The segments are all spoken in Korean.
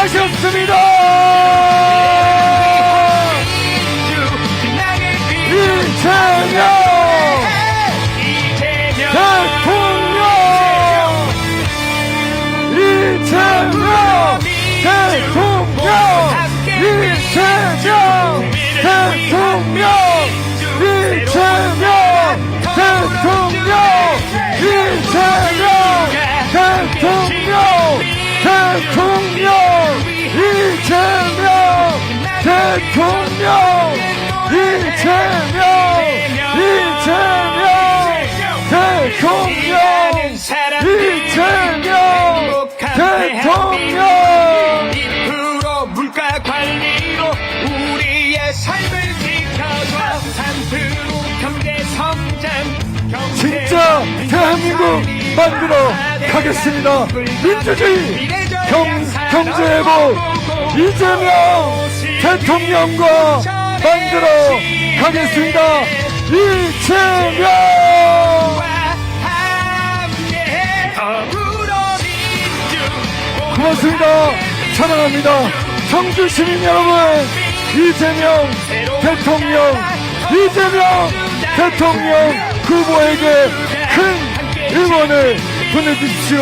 하셨습니다. 이재명 대통령, 이재명 대통령, 이재명 대통령, 이재명 대통령, 이재명 대통령, 대통령, 이재명 대통령, 이재명, 이재명 대통령, 이재명 대통령. 2% 물가 관리로 우리의 삶을 지켜줘. 3% 경제 성장, 진짜 대한민국 만들어 가겠습니다. 민주주의 경제회복 이재명 대통령과 만들어 가겠습니다. 이재명. 고맙습니다. 사랑합니다. 청주 시민 여러분, 이재명 대통령, 이재명 대통령 후보에게 큰 응원을 보내주십시오.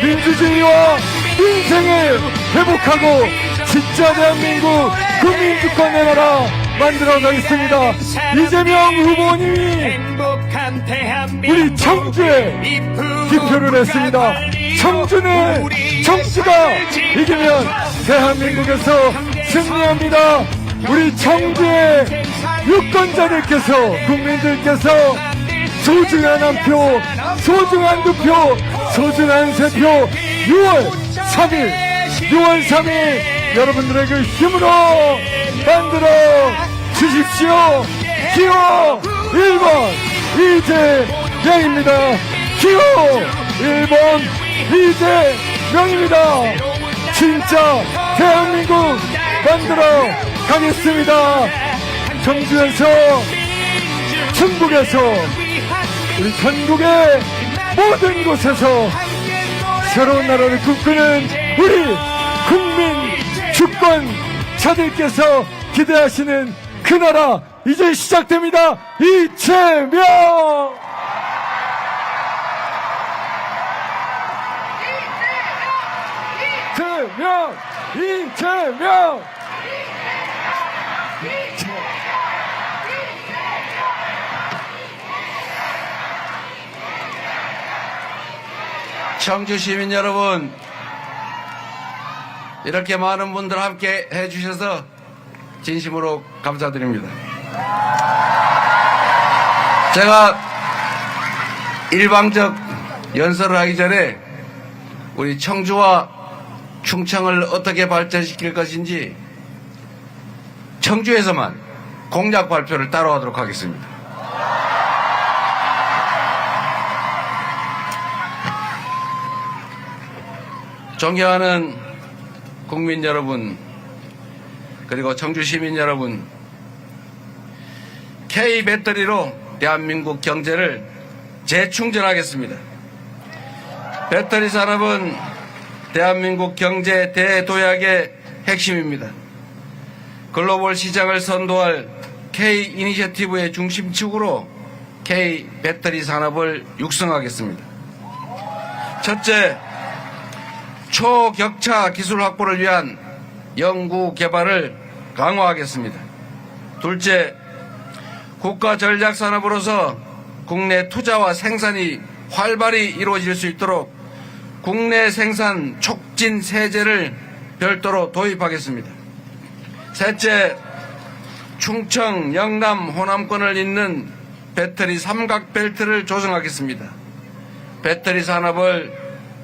민주주의와 민생을 회복하고 진짜 대한민국 국민주권의 나라 만들어 가겠습니다. 이재명 후보님이 우리 청주에 기표를 했습니다. 청주가 이기면 대한민국에서 승리합니다. 우리 청주의 유권자들께서, 국민들께서 소중한 한 표, 소중한 두 표, 소중한 세 표 6월 3일 여러분들에게 힘으로 만들어 주십시오. 기호 1번 이재명입니다. 기호 1번 이재명입니다. 진짜 대한민국 만들어 가겠습니다. 청주에서, 충북에서, 우리 전국의 모든 곳에서 새로운 나라를 꿈꾸는 우리 국민 주권자들께서 기대하시는 그 나라 이제 시작됩니다. 이재명! 이재명! 청주 시민 여러분, 이렇게 많은 분들 함께 해주셔서 진심으로 감사드립니다. 제가 일방적 연설을 하기 전에 우리 청주와 충청을 어떻게 발전시킬 것인지 청주에서만 공약 발표를 따로 하도록 하겠습니다. 존경하는 국민 여러분, 그리고 청주 시민 여러분, K배터리로 대한민국 경제를 재충전하겠습니다. 배터리 산업은 대한민국 경제 대도약의 핵심입니다. 글로벌 시장을 선도할 K-이니셔티브의 중심축으로 K배터리 산업을 육성하겠습니다. 첫째, 초격차 기술 확보를 위한 연구 개발을 강화하겠습니다. 둘째, 국가 전략 산업으로서 국내 투자와 생산이 활발히 이루어질 수 있도록 국내 생산 촉진 세제를 별도로 도입하겠습니다. 셋째, 충청, 영남, 호남권을 잇는 배터리 삼각벨트를 조성하겠습니다. 배터리 산업을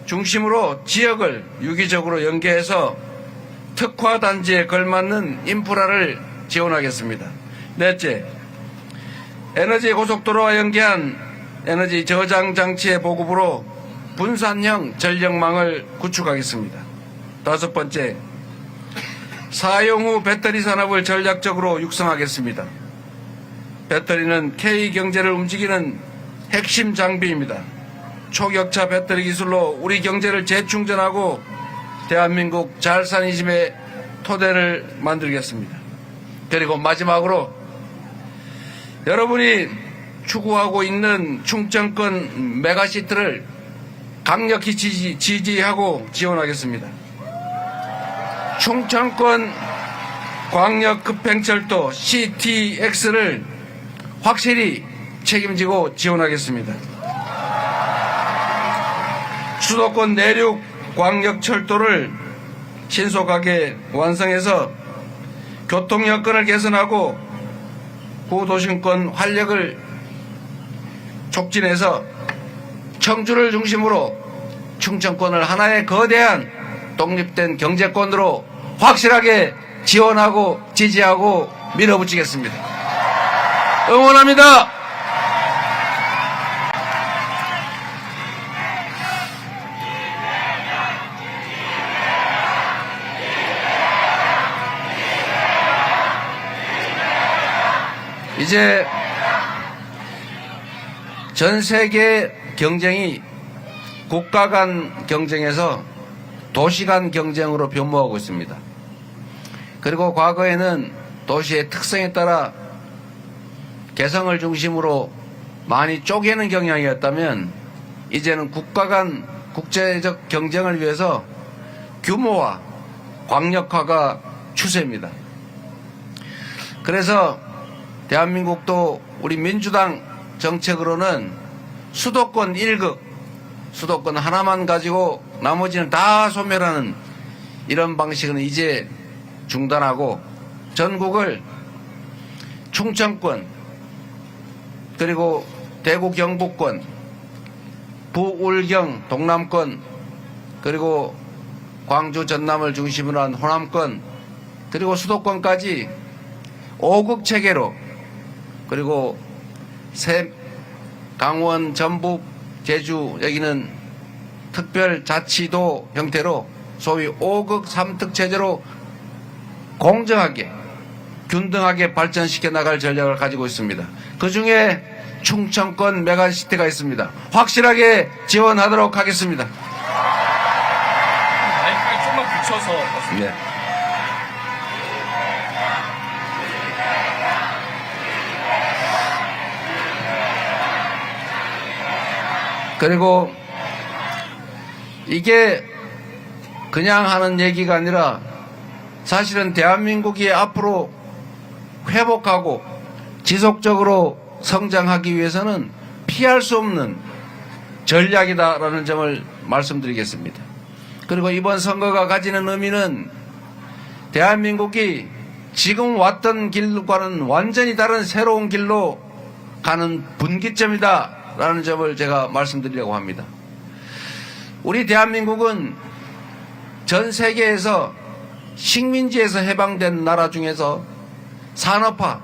중심으로 지역을 유기적으로 연계해서 특화단지에 걸맞는 인프라를 지원하겠습니다. 넷째, 에너지 고속도로와 연계한 에너지 저장 장치의 보급으로 분산형 전력망을 구축하겠습니다. 다섯 번째, 사용 후 배터리 산업을 전략적으로 육성하겠습니다. 배터리는 K경제를 움직이는 핵심 장비입니다. 초격차 배터리 기술로 우리 경제를 재충전하고 대한민국 잘사니즘의 토대를 만들겠습니다. 그리고 마지막으로 여러분이 추구하고 있는 충청권 메가시티를 강력히 지지하고 지원하겠습니다. 충청권 광역급행철도 CTX를 확실히 책임지고 지원하겠습니다. 수도권 내륙 광역철도를 신속하게 완성해서 교통 여건을 개선하고 구도심권 활력을 촉진해서 청주를 중심으로 충청권을 하나의 거대한 독립된 경제권으로 확실하게 지원하고 지지하고 밀어붙이겠습니다. 응원합니다. 이제 전 세계 경쟁이 국가 간 경쟁에서 도시 간 경쟁으로 변모하고 있습니다. 그리고 과거에는 도시의 특성에 따라 개성을 중심으로 많이 쪼개는 경향이었다면 이제는 국가 간 국제적 경쟁을 위해서 규모화, 광역화가 추세입니다. 그래서 대한민국도 우리 민주당 정책으로는 수도권 1극, 수도권 하나만 가지고 나머지는 다 소멸하는 이런 방식은 이제 중단하고 전국을 충청권, 그리고 대구 경북권, 부울경 동남권, 그리고 광주 전남을 중심으로 한 호남권, 그리고 수도권까지 5극 체계로, 그리고 강원, 전북, 제주 여기는 특별자치도 형태로 소위 5극 3특 체제로 공정하게 균등하게 발전시켜 나갈 전략을 가지고 있습니다. 그 중에 충청권 메가시티가 있습니다. 확실하게 지원하도록 하겠습니다. 마이크를 좀만 붙여서. 네. 그리고 이게 그냥 하는 얘기가 아니라 사실은 대한민국이 앞으로 회복하고 지속적으로 성장하기 위해서는 피할 수 없는 전략이다라는 점을 말씀드리겠습니다. 그리고 이번 선거가 가지는 의미는 대한민국이 지금 왔던 길과는 완전히 다른 새로운 길로 가는 분기점이다라는 점을 제가 말씀드리려고 합니다. 우리 대한민국은 전 세계에서 식민지에서 해방된 나라 중에서 산업화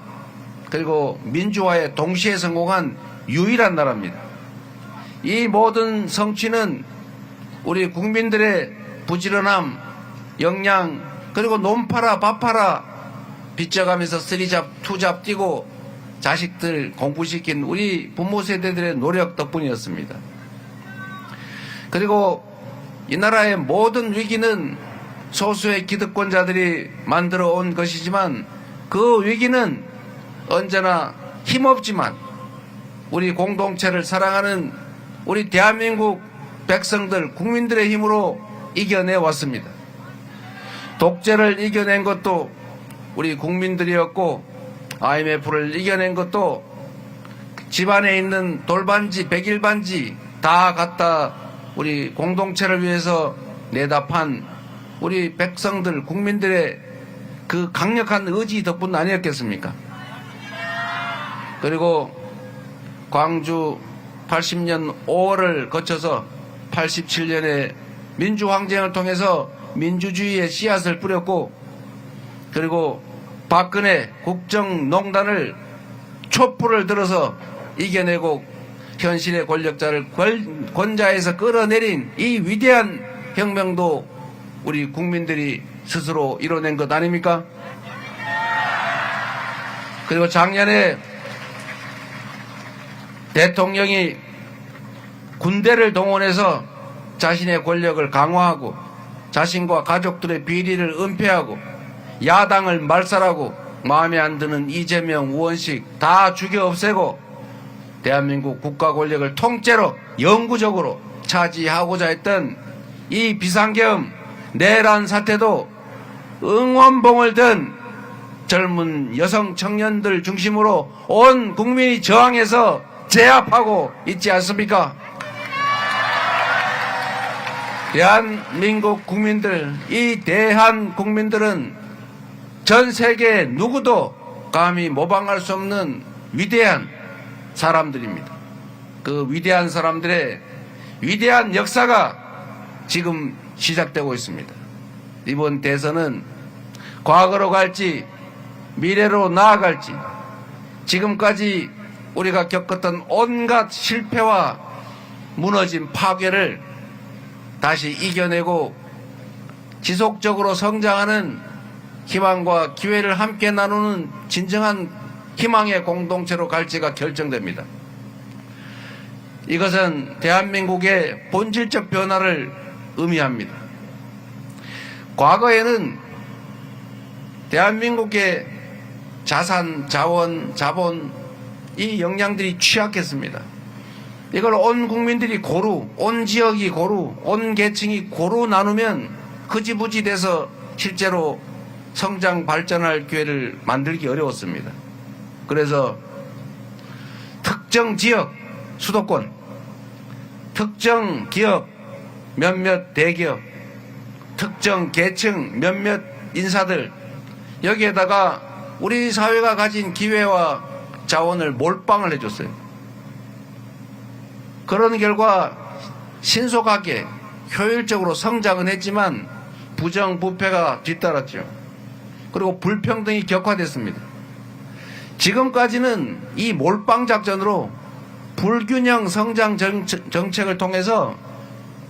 그리고 민주화에 동시에 성공한 유일한 나라입니다. 이 모든 성취는 우리 국민들의 부지런함, 역량, 그리고 논 팔아 밥 팔아 빚져가면서 쓰리잡 투잡 뛰고 자식들 공부시킨 우리 부모 세대들의 노력 덕분이었습니다. 그리고 이 나라의 모든 위기는 소수의 기득권자들이 만들어 온 것이지만 그 위기는 언제나 힘없지만 우리 공동체를 사랑하는 우리 대한민국 백성들, 국민들의 힘으로 이겨내 왔습니다. 독재를 이겨낸 것도 우리 국민들이었고 IMF를 이겨낸 것도 집안에 있는 돌반지, 백일반지 다 갖다 우리 공동체를 위해서 내다 판 우리 백성들, 국민들의 그 강력한 의지 덕분 아니었겠습니까? 그리고 광주 80년 5월을 거쳐서 87년에 민주항쟁을 통해서 민주주의의 씨앗을 뿌렸고, 그리고 박근혜 국정농단을 촛불을 들어서 이겨내고 현실의 권력자를 권좌에서 끌어내린 이 위대한 혁명도 우리 국민들이 스스로 이뤄낸 것 아닙니까? 그리고 작년에 대통령이 군대를 동원해서 자신의 권력을 강화하고 자신과 가족들의 비리를 은폐하고 야당을 말살하고 마음에 안 드는 이재명, 우원식 다 죽여 없애고 대한민국 국가 권력을 통째로 영구적으로 차지하고자 했던 이 비상계엄 내란 사태도 응원봉을 든 젊은 여성 청년들 중심으로 온 국민이 저항해서 제압하고 있지 않습니까? 대한민국 국민들, 이 대한 국민들은 전 세계 누구도 감히 모방할 수 없는 위대한 사람들입니다. 그 위대한 사람들의 위대한 역사가 지금 시작되고 있습니다. 이번 대선은 과거로 갈지 미래로 나아갈지 지금까지 우리가 겪었던 온갖 실패와 무너진 파괴를 다시 이겨내고 지속적으로 성장하는 희망과 기회를 함께 나누는 진정한 희망의 공동체로 갈지가 결정됩니다. 이것은 대한민국의 본질적 변화를 의미합니다. 과거에는 대한민국의 자산, 자원, 자본 이 역량들이 취약했습니다. 이걸 온 국민들이 고루, 온 지역이 고루, 온 계층이 고루 나누면 흐지부지 돼서 실제로 성장 발전할 기회를 만들기 어려웠습니다. 그래서 특정 지역, 수도권, 특정 기업, 몇몇 대기업, 특정 계층, 몇몇 인사들 여기에다가 우리 사회가 가진 기회와 자원을 몰빵을 해줬어요. 그런 결과 신속하게 효율적으로 성장은 했지만 부정부패가 뒤따랐죠. 그리고 불평등이 격화됐습니다. 지금까지는 이 몰빵 작전으로 불균형 성장 정책을 통해서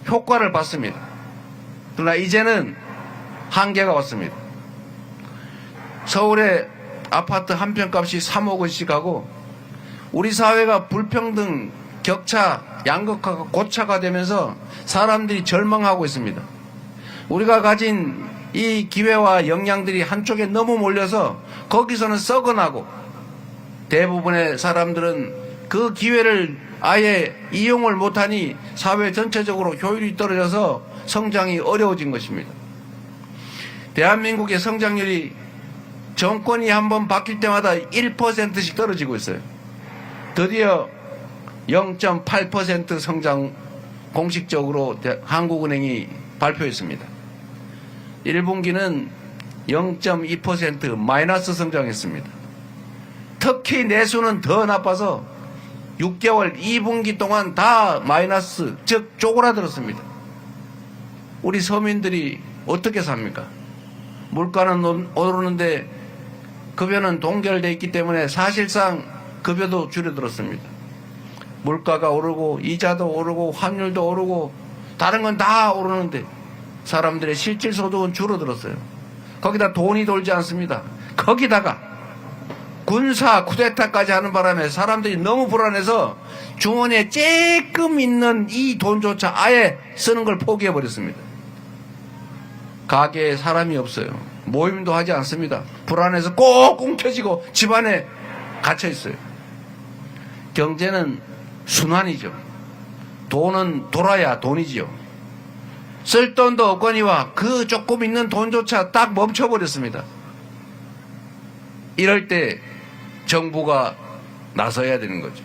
효과를 봤습니다. 그러나 이제는 한계가 왔습니다. 서울의 아파트 한 평값이 3억 원씩 하고 우리 사회가 불평등, 격차, 양극화가 고차가 되면서 사람들이 절망하고 있습니다. 우리가 가진 이 기회와 역량들이 한쪽에 너무 몰려서 거기서는 썩어나고 대부분의 사람들은 그 기회를 아예 이용을 못하니 사회 전체적으로 효율이 떨어져서 성장이 어려워진 것입니다. 대한민국의 성장률이 정권이 한번 바뀔 때마다 1%씩 떨어지고 있어요. 드디어 0.8% 성장 공식적으로 한국은행이 발표했습니다. 1분기는 0.2% 마이너스 성장했습니다. 특히 내수는 더 나빠서 6개월 2분기 동안 다 마이너스, 즉 쪼그라들었습니다. 우리 서민들이 어떻게 삽니까? 물가는 오르는데 급여는 동결되어 있기 때문에 사실상 급여도 줄어들었습니다. 물가가 오르고 이자도 오르고 환율도 오르고 다른 건 다 오르는데 사람들의 실질 소득은 줄어들었어요. 거기다 돈이 돌지 않습니다. 거기다가 군사 쿠데타까지 하는 바람에 사람들이 너무 불안해서 주머니에 쬐끔 있는 이 돈조차 아예 쓰는 걸 포기해버렸습니다. 가게에 사람이 없어요. 모임도 하지 않습니다. 불안해서 꼭 움켜쥐고 집안에 갇혀있어요. 경제는 순환이죠. 돈은 돌아야 돈이지요. 쓸 돈도 없거니와 그 조금 있는 돈조차 딱 멈춰버렸습니다. 이럴 때 정부가 나서야 되는 거죠.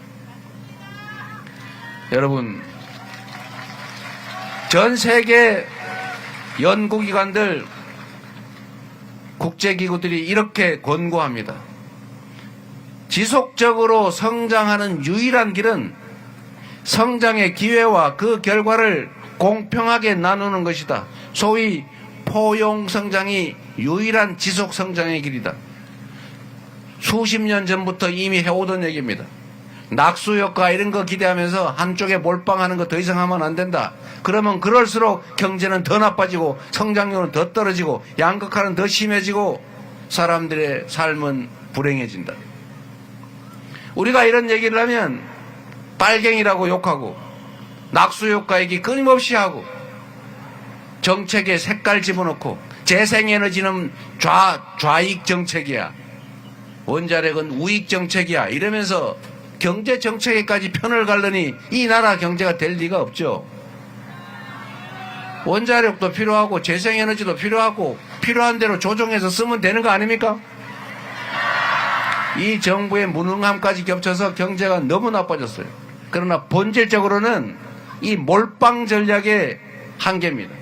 여러분, 전 세계 연구기관들, 국제기구들이 이렇게 권고합니다. 지속적으로 성장하는 유일한 길은 성장의 기회와 그 결과를 공평하게 나누는 것이다. 소위 포용성장이 유일한 지속성장의 길이다. 수십 년 전부터 이미 해오던 얘기입니다. 낙수효과 이런 거 기대하면서 한쪽에 몰빵하는 거 더 이상 하면 안 된다. 그러면 그럴수록 경제는 더 나빠지고 성장률은 더 떨어지고 양극화는 더 심해지고 사람들의 삶은 불행해진다. 우리가 이런 얘기를 하면 빨갱이라고 욕하고 낙수효과 얘기 끊임없이 하고 정책에 색깔 집어넣고 재생에너지는 좌익 정책이야. 원자력은 우익 정책이야. 이러면서 경제 정책에까지 편을 갈르니 이 나라 경제가 될 리가 없죠. 원자력도 필요하고 재생에너지도 필요하고 필요한 대로 조정해서 쓰면 되는 거 아닙니까? 이 정부의 무능함까지 겹쳐서 경제가 너무 나빠졌어요. 그러나 본질적으로는 이 몰빵 전략의 한계입니다.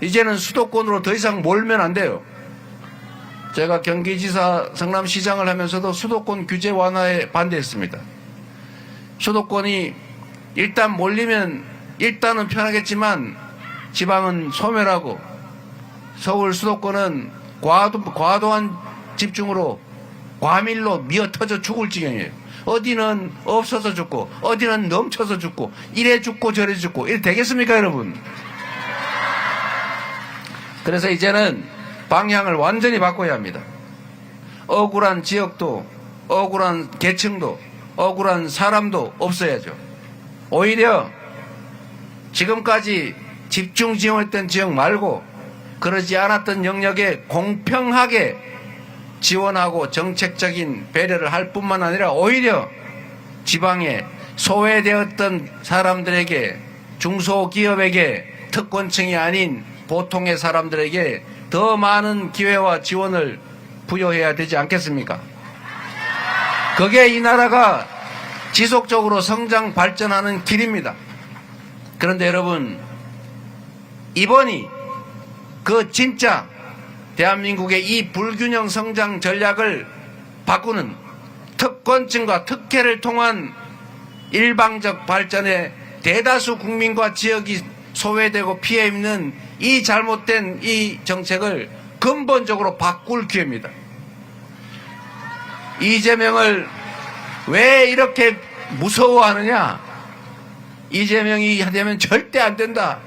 이제는 수도권으로 더 이상 몰면 안 돼요. 제가 경기지사 성남시장을 하면서도 수도권 규제 완화에 반대했습니다. 수도권이 일단 몰리면 일단은 편하겠지만 지방은 소멸하고 서울 수도권은 과도한 집중으로 과밀로 미어터져 죽을 지경이에요. 어디는 없어서 죽고 어디는 넘쳐서 죽고 이래 죽고 저래 죽고 이래 되겠습니까 여러분? 그래서 이제는 방향을 완전히 바꿔야 합니다. 억울한 지역도 억울한 계층도 억울한 사람도 없어야죠. 오히려 지금까지 집중 지원했던 지역 말고 그러지 않았던 영역에 공평하게 지원하고 정책적인 배려를 할 뿐만 아니라 오히려 지방에 소외되었던 사람들에게 중소기업에게 특권층이 아닌 보통의 사람들에게 더 많은 기회와 지원을 부여해야 되지 않겠습니까? 그게 이 나라가 지속적으로 성장 발전하는 길입니다. 그런데 여러분, 이번이 그 진짜 대한민국의 이 불균형 성장 전략을 바꾸는 특권층과 특혜를 통한 일방적 발전에 대다수 국민과 지역이 소외되고 피해 입는 이 잘못된 이 정책을 근본적으로 바꿀 기회입니다. 이재명을 왜 이렇게 무서워하느냐? 이재명이 되면 절대 안 된다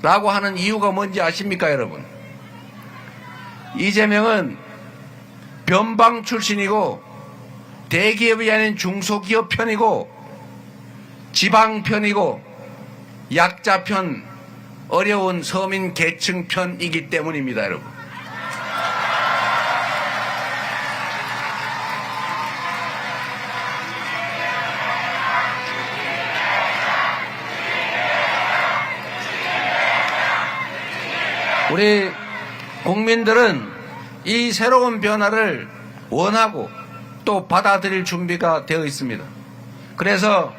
라고 하는 이유가 뭔지 아십니까 여러분? 이재명은 변방 출신이고 대기업이 아닌 중소기업 편이고 지방 편이고 약자 편, 어려운 서민 계층 편이기 때문입니다 여러분. 우리 국민들은 이 새로운 변화를 원하고 또 받아들일 준비가 되어 있습니다. 그래서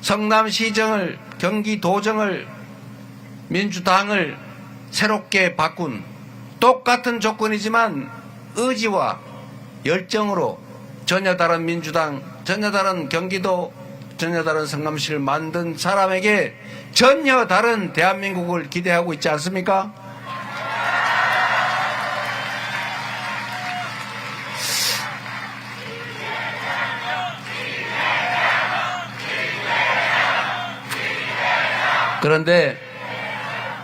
성남시정을, 경기도정을, 민주당을 새롭게 바꾼 똑같은 조건이지만 의지와 열정으로 전혀 다른 민주당, 전혀 다른 경기도, 전혀 다른 성남시를 만든 사람에게 전혀 다른 대한민국을 기대하고 있지 않습니까? 그런데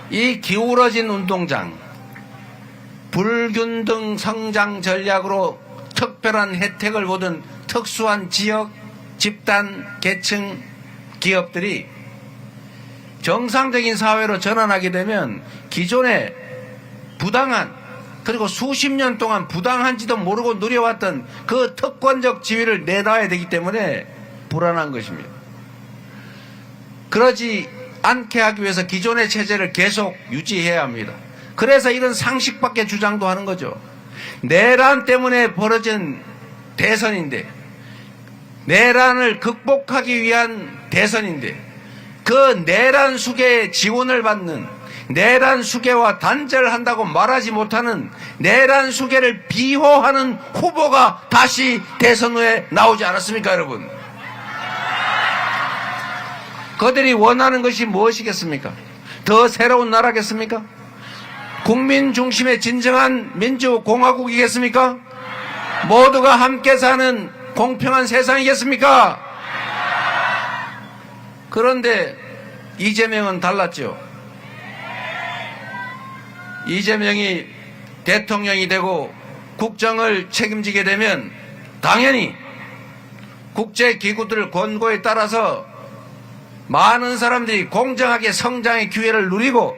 이 기울어진 운동장, 불균등 성장 전략으로 특별한 혜택을 보던 특수한 지역, 집단, 계층, 기업들이 정상적인 사회로 전환하게 되면 기존에 부당한, 그리고 수십 년 동안 부당한지도 모르고 누려왔던 그 특권적 지위를 내놔야 되기 때문에 불안한 것입니다. 그러지 않게 하기 위해서 기존의 체제를 계속 유지해야 합니다. 그래서 이런 상식밖에 주장도 하는 거죠. 내란 때문에 벌어진 대선인데, 내란을 극복하기 위한 대선인데, 그 내란 수계에 지원을 받는, 내란 수계와 단절한다고 말하지 못하는 내란 수계를 비호하는 후보가 다시 대선 후에 나오지 않았습니까 여러분? 그들이 원하는 것이 무엇이겠습니까? 더 새로운 나라겠습니까? 국민 중심의 진정한 민주공화국이겠습니까? 모두가 함께 사는 공평한 세상이겠습니까? 그런데 이재명은 달랐죠. 이재명이 대통령이 되고 국정을 책임지게 되면 당연히 국제기구들 권고에 따라서 많은 사람들이 공정하게 성장의 기회를 누리고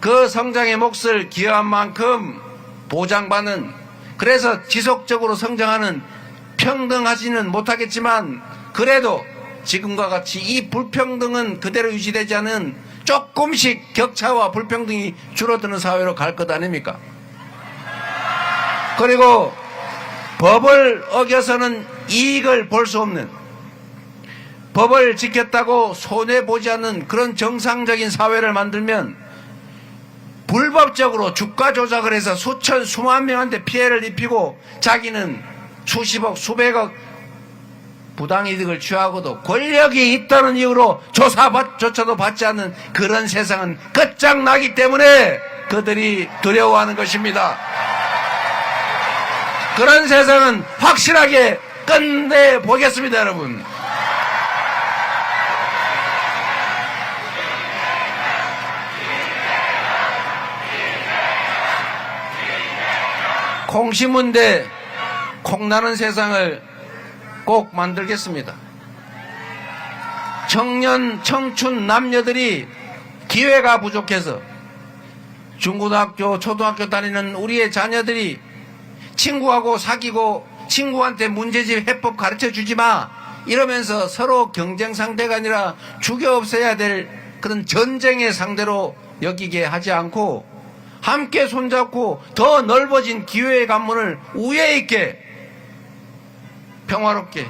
그 성장의 몫을 기여한 만큼 보장받는, 그래서 지속적으로 성장하는, 평등하지는 못하겠지만 그래도 지금과 같이 이 불평등은 그대로 유지되지 않은 조금씩 격차와 불평등이 줄어드는 사회로 갈 것 아닙니까? 그리고 법을 어겨서는 이익을 볼 수 없는, 법을 지켰다고 손해보지 않는 그런 정상적인 사회를 만들면 불법적으로 주가 조작을 해서 수천 수만 명한테 피해를 입히고 자기는 수십억 수백억 부당이득을 취하고도 권력이 있다는 이유로 조사조차도 받지 않는 그런 세상은 끝장나기 때문에 그들이 두려워하는 것입니다. 그런 세상은 확실하게 끝내보겠습니다, 여러분. 콩심은대 콩나는 세상을 꼭 만들겠습니다. 청년, 청춘, 남녀들이 기회가 부족해서 중고등학교, 초등학교 다니는 우리의 자녀들이 친구하고 사귀고 친구한테 문제집 해법 가르쳐 주지 마 이러면서 서로 경쟁 상대가 아니라 죽여 없애야 될 그런 전쟁의 상대로 여기게 하지 않고 함께 손잡고 더 넓어진 기회의 관문을 우애 있게 평화롭게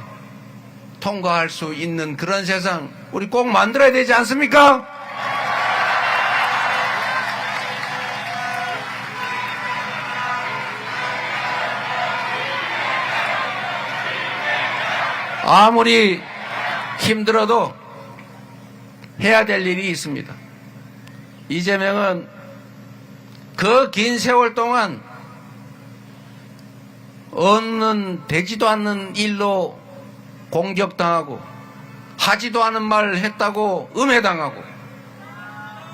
통과할 수 있는 그런 세상 우리 꼭 만들어야 되지 않습니까? 아무리 힘들어도 해야 될 일이 있습니다. 이재명은 그 긴 세월 동안 되지도 않는 일로 공격당하고 하지도 않은 말을 했다고 음해당하고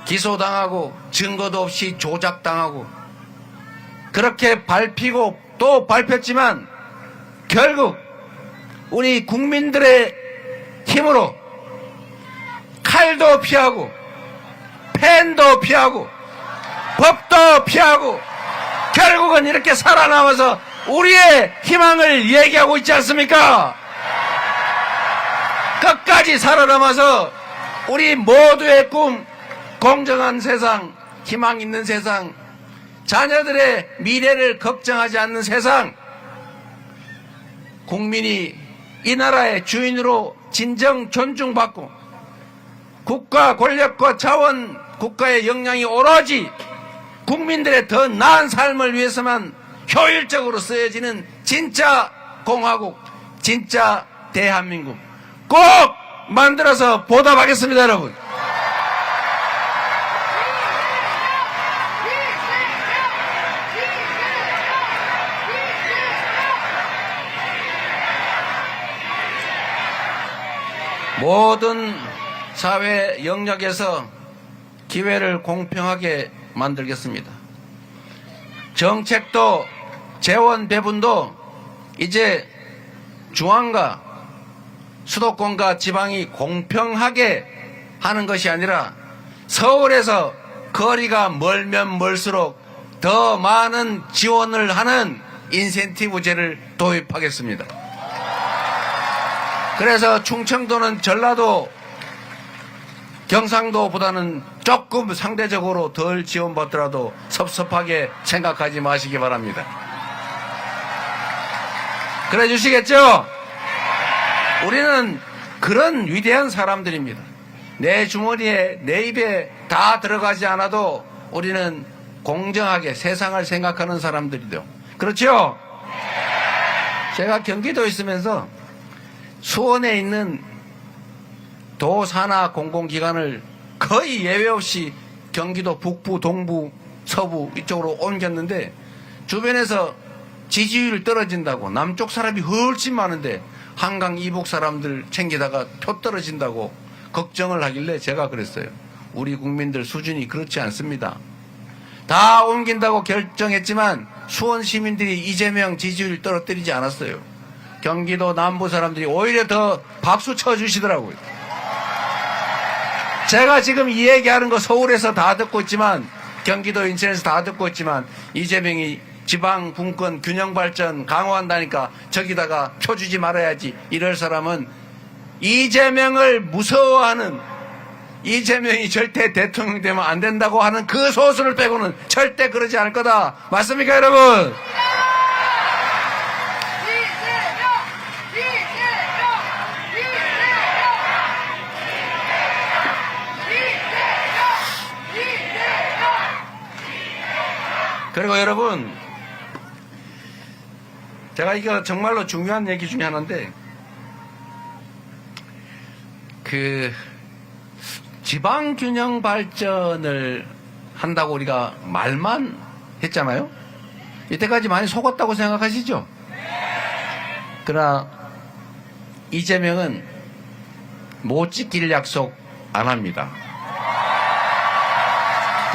기소당하고 증거도 없이 조작당하고 그렇게 밟히고 또 밟혔지만 결국 우리 국민들의 힘으로 칼도 피하고 펜도 피하고 법도 피하고 결국은 이렇게 살아남아서 우리의 희망을 얘기하고 있지 않습니까? 끝까지 살아남아서 우리 모두의 꿈, 공정한 세상, 희망 있는 세상, 자녀들의 미래를 걱정하지 않는 세상, 국민이 이 나라의 주인으로 진정 존중받고 국가 권력과 자원, 국가의 역량이 오로지 국민들의 더 나은 삶을 위해서만 효율적으로 쓰여지는 진짜 공화국, 진짜 대한민국 꼭 만들어서 보답하겠습니다, 여러분. 모든 사회 영역에서 기회를 공평하게 만들겠습니다. 정책도 재원 배분도 이제 중앙과 수도권과 지방이 공평하게 하는 것이 아니라 서울에서 거리가 멀면 멀수록 더 많은 지원을 하는 인센티브제를 도입하겠습니다. 그래서 충청도는 전라도, 경상도보다는 조금 상대적으로 덜 지원받더라도 섭섭하게 생각하지 마시기 바랍니다. 그래 주시겠죠? 우리는 그런 위대한 사람들입니다. 내 주머니에 내 입에 다 들어가지 않아도 우리는 공정하게 세상을 생각하는 사람들이죠. 그렇죠? 제가 경기도에 있으면서 수원에 있는 도 산하 공공기관을 거의 예외 없이 경기도 북부, 동부, 서부 이쪽으로 옮겼는데 주변에서 지지율이 떨어진다고 남쪽 사람이 훨씬 많은데 한강 이북 사람들 챙기다가 표 떨어진다고 걱정을 하길래 제가 그랬어요. 우리 국민들 수준이 그렇지 않습니다. 다 옮긴다고 결정했지만 수원 시민들이 이재명 지지율 떨어뜨리지 않았어요. 경기도 남부 사람들이 오히려 더 박수 쳐주시더라고요. 제가 지금 이 얘기하는 거 서울에서 다 듣고 있지만 경기도 인천에서 다 듣고 있지만 이재명이 지방 분권 균형 발전 강화한다니까 저기다가 표 주지 말아야지 이럴 사람은 이재명을 무서워하는, 이재명이 절대 대통령 되면 안 된다고 하는 그 소수를 빼고는 절대 그러지 않을 거다. 맞습니까, 여러분? 그리고 여러분, 제가 이거 정말로 중요한 얘기 중에 하나인데, 지방균형 발전을 한다고 우리가 말만 했잖아요. 이때까지 많이 속았다고 생각하시죠? 그러나 이재명은 못 지킬 약속 안 합니다.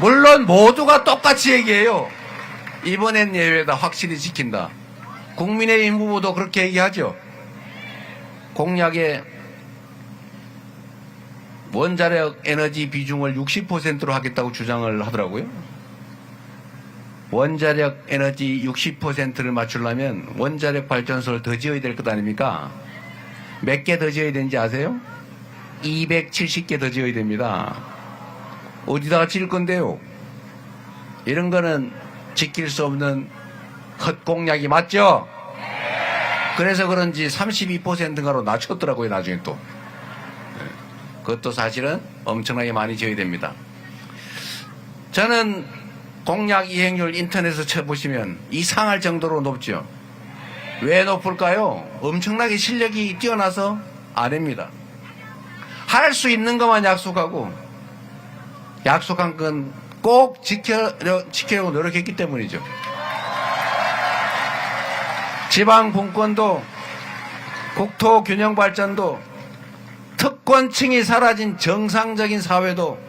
물론 모두가 똑같이 얘기해요. 이번엔 예외다, 확실히 지킨다. 국민의힘 후보도 그렇게 얘기하죠. 공약에 원자력 에너지 비중을 60%로 하겠다고 주장을 하더라고요. 원자력 에너지 60%를 맞추려면 원자력 발전소를 더 지어야 될 것 아닙니까? 몇 개 더 지어야 되는지 아세요? 270개 더 지어야 됩니다. 어디다가 지을 건데요? 이런 거는 지킬 수 없는 헛공약이 맞죠? 그래서 그런지 32%인가로 낮췄더라고요, 나중에 또. 그것도 사실은 엄청나게 많이 지어야 됩니다. 저는 공약 이행률 인터넷에서 쳐보시면 이상할 정도로 높죠. 왜 높을까요? 엄청나게 실력이 뛰어나서 아닙니다. 할 수 있는 것만 약속하고 약속한 건 꼭 지키려고 노력했기 때문이죠. 지방 분권도 국토 균형 발전도 특권층이 사라진 정상적인 사회도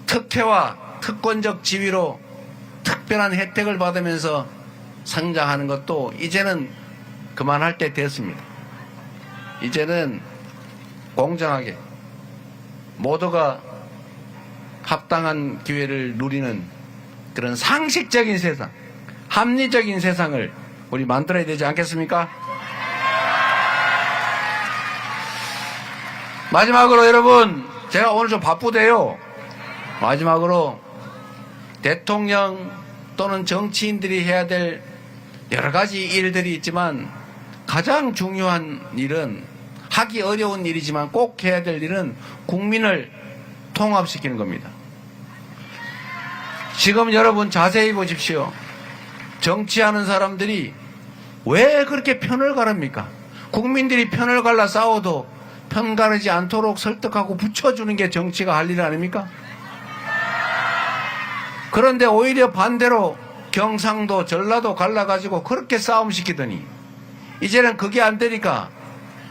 특혜와 특권적 지위로 특별한 혜택을 받으면서 성장하는 것도 이제는 그만할 때 됐습니다. 이제는 공정하게 모두가 합당한 기회를 누리는 그런 상식적인 세상, 합리적인 세상을 우리 만들어야 되지 않겠습니까? 마지막으로 여러분, 제가 오늘 좀 바쁘대요. 마지막으로 대통령 또는 정치인들이 해야 될 여러 가지 일들이 있지만 가장 중요한 일은, 하기 어려운 일이지만 꼭 해야 될 일은 국민을 통합시키는 겁니다. 지금 여러분 자세히 보십시오. 정치하는 사람들이 왜 그렇게 편을 가릅니까? 국민들이 편을 갈라 싸워도 편 가르지 않도록 설득하고 붙여주는 게 정치가 할 일 아닙니까? 그런데 오히려 반대로 경상도, 전라도 갈라가지고 그렇게 싸움시키더니 이제는 그게 안 되니까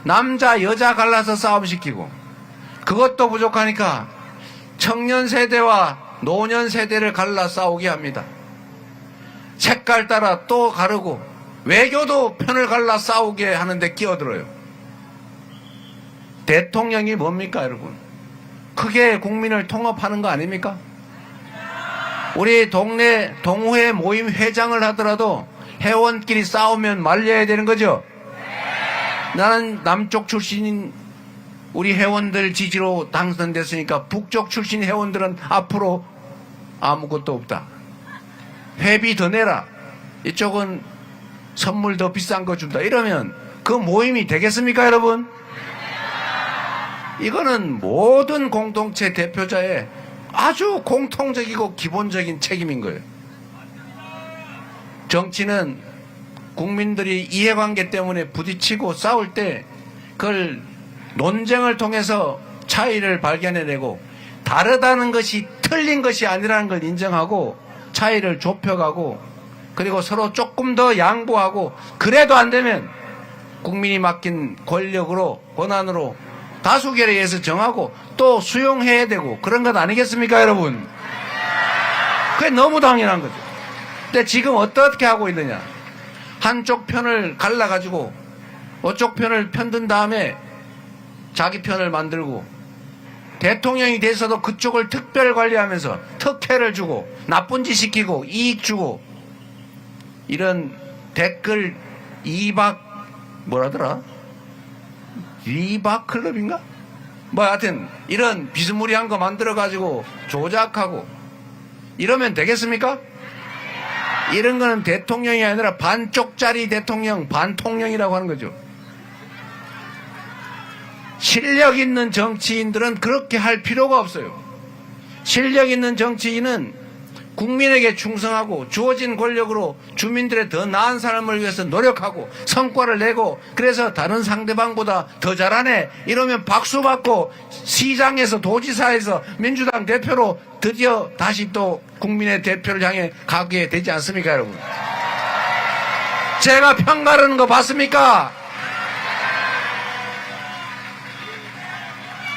남자, 여자 갈라서 싸움시키고, 그것도 부족하니까 청년 세대와 노년 세대를 갈라 싸우게 합니다. 색깔 따라 또 가르고 외교도 편을 갈라 싸우게 하는데 끼어들어요. 대통령이 뭡니까, 여러분? 크게 국민을 통합하는 거 아닙니까? 우리 동네 동호회 모임 회장을 하더라도 회원끼리 싸우면 말려야 되는 거죠? 나는 남쪽 출신인 우리 회원들 지지로 당선됐으니까 북쪽 출신 회원들은 앞으로 아무것도 없다. 회비 더 내라. 이쪽은 선물 더 비싼 거 준다. 이러면 그 모임이 되겠습니까, 여러분? 이거는 모든 공동체 대표자의 아주 공통적이고 기본적인 책임인 거예요. 정치는 국민들이 이해관계 때문에 부딪히고 싸울 때 그걸 논쟁을 통해서 차이를 발견해내고 다르다는 것이 틀린 것이 아니라는 걸 인정하고 차이를 좁혀가고, 그리고 서로 조금 더 양보하고, 그래도 안 되면 국민이 맡긴 권력으로, 권한으로 다수결에 의해서 정하고 또 수용해야 되고, 그런 것 아니겠습니까, 여러분? 그게 너무 당연한 거죠. 근데 지금 어떻게 하고 있느냐? 한쪽 편을 갈라가지고 어쪽 편을 편든 다음에 자기 편을 만들고, 대통령이 돼서도 그쪽을 특별 관리하면서 특혜를 주고 나쁜 짓 시키고 이익 주고 이런 댓글 뭐라더라? 리바클럽인가? 뭐 하여튼 이런 비스무리한 거 만들어가지고 조작하고 이러면 되겠습니까? 이런 거는 대통령이 아니라 반쪽짜리 대통령, 반통령이라고 하는 거죠. 실력 있는 정치인들은 그렇게 할 필요가 없어요. 실력 있는 정치인은 국민에게 충성하고 주어진 권력으로 주민들의 더 나은 삶을 위해서 노력하고 성과를 내고 그래서 다른 상대방보다 더 잘하네 이러면 박수 받고 시장에서 도지사에서 민주당 대표로 드디어 다시 또 국민의 대표를 향해 가게 되지 않습니까, 여러분? 제가 평가하는 거 봤습니까?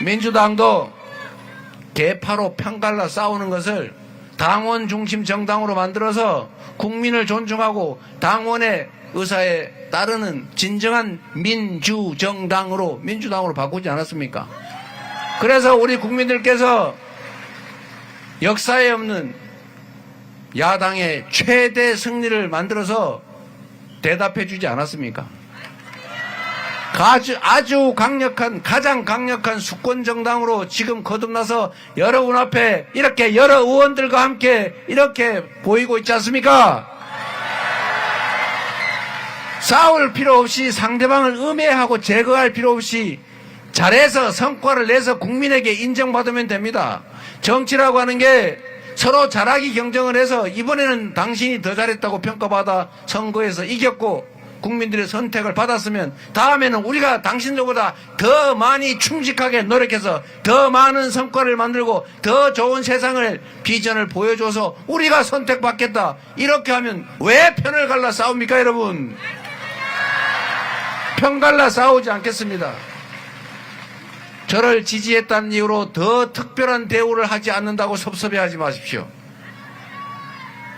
민주당도 개파로 편갈라 싸우는 것을 당원 중심 정당으로 만들어서 국민을 존중하고 당원의 의사에 따르는 진정한 민주정당으로 민주당으로 바꾸지 않았습니까? 그래서 우리 국민들께서 역사에 없는 야당의 최대 승리를 만들어서 대답해 주지 않았습니까? 아주 강력한, 가장 강력한 수권 정당으로 지금 거듭나서 여러분 앞에 이렇게 여러 의원들과 함께 이렇게 보이고 있지 않습니까? 싸울 필요 없이 상대방을 음해하고 제거할 필요 없이 잘해서 성과를 내서 국민에게 인정받으면 됩니다. 정치라고 하는 게 서로 잘하기 경쟁을 해서 이번에는 당신이 더 잘했다고 평가받아 선거에서 이겼고 국민들의 선택을 받았으면 다음에는 우리가 당신들보다 더 많이 충직하게 노력해서 더 많은 성과를 만들고 더 좋은 세상을 비전을 보여줘서 우리가 선택받겠다. 이렇게 하면 왜 편을 갈라 싸웁니까, 여러분? 편 갈라 싸우지 않겠습니다. 저를 지지했다는 이유로 더 특별한 대우를 하지 않는다고 섭섭해하지 마십시오.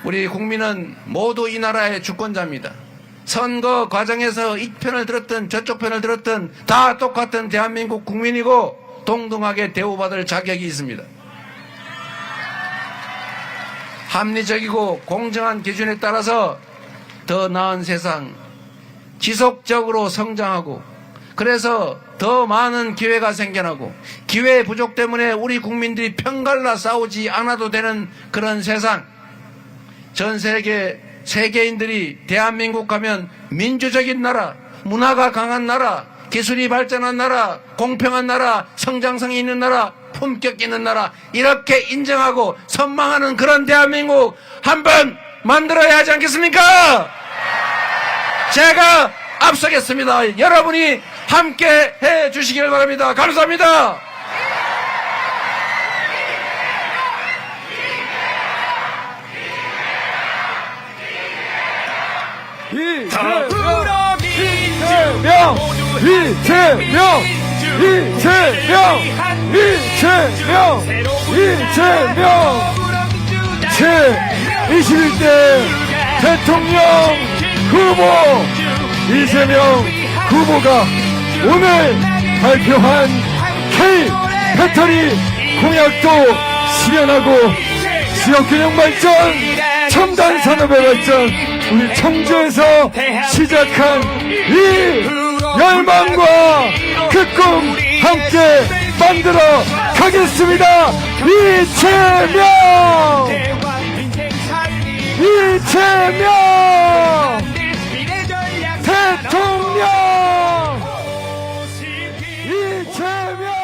우리 국민은 모두 이 나라의 주권자입니다. 선거 과정에서 이 편을 들었든 저쪽 편을 들었든 다 똑같은 대한민국 국민이고 동등하게 대우받을 자격이 있습니다. 합리적이고 공정한 기준에 따라서 더 나은 세상, 지속적으로 성장하고 그래서 더 많은 기회가 생겨나고 기회 부족 때문에 우리 국민들이 편갈라 싸우지 않아도 되는 그런 세상, 전 세계인들이 대한민국 하면 민주적인 나라, 문화가 강한 나라, 기술이 발전한 나라, 공평한 나라, 성장성이 있는 나라, 품격 있는 나라 이렇게 인정하고 선망하는 그런 대한민국 한번 만들어야 하지 않겠습니까? 제가 앞서겠습니다. 여러분이 함께 해 주시길 바랍니다. 감사합니다. 이재명 제21대 대통령 후보 이재명 후보가 오늘 발표한 K 배터리 공약도 실현하고 지역균형 발전, 첨단 산업의 발전, 우리 청주에서 시작한 이 열망과 그 꿈 함께 만들어 가겠습니다. 이재명 대통령 이재명